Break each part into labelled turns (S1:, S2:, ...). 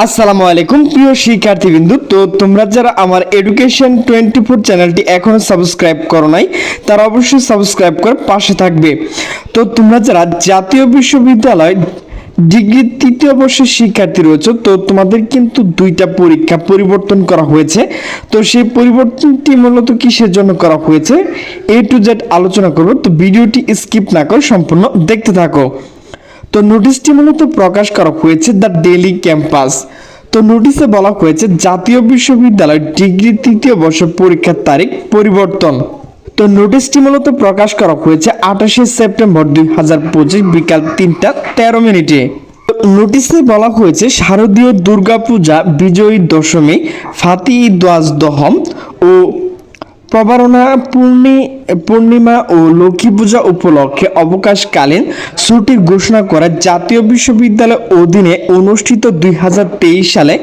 S1: আসসালামু আলাইকুম প্রিয় শিক্ষার্থীবৃন্দ। তো তোমরা যারা আমার এডুকেশন 24 চ্যানেলটি এখনো সাবস্ক্রাইব করো নাই তারা অবশ্যই সাবস্ক্রাইব করে পাশে থাকবে। তো তোমরা যারা জাতীয় বিশ্ববিদ্যালয় ডিগ্রি তৃতীয় বর্ষের শিক্ষার্থী রয়েছে, তো তোমাদের কিন্তু দুইটা পরীক্ষা পরিবর্তন করা হয়েছে। তো সেই পরিবর্তনটি মূলত কিসের জন্য করা হয়েছে A to Z আলোচনা করব। তো ভিডিওটি স্কিপ না করে সম্পূর্ণ দেখতে থাকো। তো নোটিশটি মূলত প্রকাশ করা হয়েছে দ্য ডেইলি ক্যাম্পাস। তো নোটিশে বলা হয়েছে জাতীয় বিশ্ববিদ্যালয় ডিগ্রি তৃতীয় বর্ষ পরীক্ষার তারিখ পরিবর্তন। তো নোটিশটি মূলত প্রকাশ করা হয়েছে 28শে সেপ্টেম্বর 2025 বিকাল 3:13 নোটিশে বলা হয়েছে শারদীয় দুর্গাপূজা, বিজয়ী দশমী, ফাতি দ্বাজ দহম ও প্রবারণা পূর্ণিমা ও লক্ষ্মী পূজা উপলক্ষে অবকাশকালীন ছুটি ঘোষণা করে জাতীয় বিশ্ববিদ্যালয়ের অধীনে অনুষ্ঠিত 2023 সালে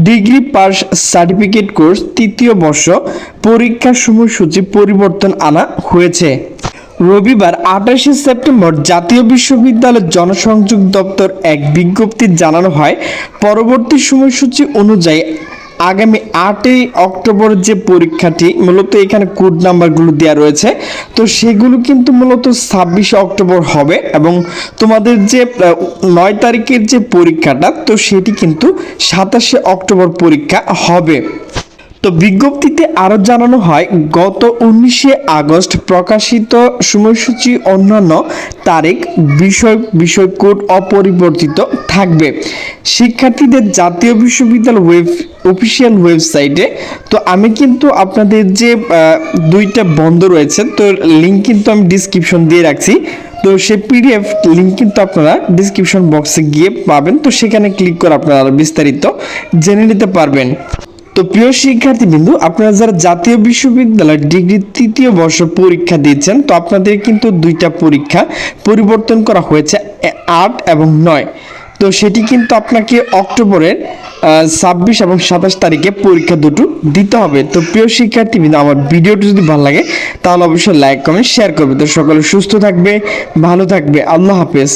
S1: ডিগ্রি পাস সার্টিফিকেট কোর্স তৃতীয় বর্ষ পরীক্ষার সময়সূচি পরিবর্তন আনা হয়েছে। রবিবার 28শে সেপ্টেম্বর জাতীয় বিশ্ববিদ্যালয়ের জনসংযোগ দপ্তর এক বিজ্ঞপ্তি জানানো হয়, পরবর্তী সময়সূচি অনুযায়ী আগামী 8ই অক্টোবর যে পরীক্ষাটি মূলত এখানে কোড নাম্বারগুলো দেওয়া রয়েছে, তো সেগুলো কিন্তু মূলত 26শে অক্টোবর হবে এবং তোমাদের যে 9 তারিখের যে পরীক্ষাটা তো সেটি কিন্তু 27শে অক্টোবর পরীক্ষা হবে। তো বিজ্ঞপ্তিতে আরও জানানো হয়, গত 19শে আগস্ট প্রকাশিত সময়সূচি অন্যান্য তারিখ বিষয় কোড অপরিবর্তিত থাকবে। শিক্ষার্থীদের জাতীয় বিশ্ববিদ্যালয় অফিসিয়াল ওয়েবসাইটে, তো আমি কিন্তু আপনাদের যে দুইটা বন্ধ রয়েছে তো লিঙ্ক কিন্তু আমি ডিসক্রিপশন দিয়ে রাখছি। তো সেই পিডিএফ লিঙ্ক কিন্তু আপনারা ডিসক্রিপশন বক্সে গিয়ে পাবেন, তো সেখানে ক্লিক করে আপনারা বিস্তারিত জেনে নিতে পারবেন। তো প্রিয় শিক্ষার্থীবৃন্দু, আপনারা যারা জাতীয় বিশ্ববিদ্যালয় ডিগ্রি তৃতীয় বর্ষ পরীক্ষা দিচ্ছেন, তো আপনাদের কিন্তু দুইটা পরীক্ষা পরিবর্তন করা হয়েছে 8 এবং 9। তো সেটি কিন্তু আপনাকে অক্টোবরের 26 এবং 27 তারিখে পরীক্ষা দুটো দিতে হবে। তো প্রিয় শিক্ষার্থীবৃন্দ, আমার ভিডিওটি যদি ভালো লাগে তাহলে অবশ্যই লাইক কমেন্ট শেয়ার করবে। তো সকলে সুস্থ থাকবে, ভালো থাকবে, আল্লাহ হাফেজ।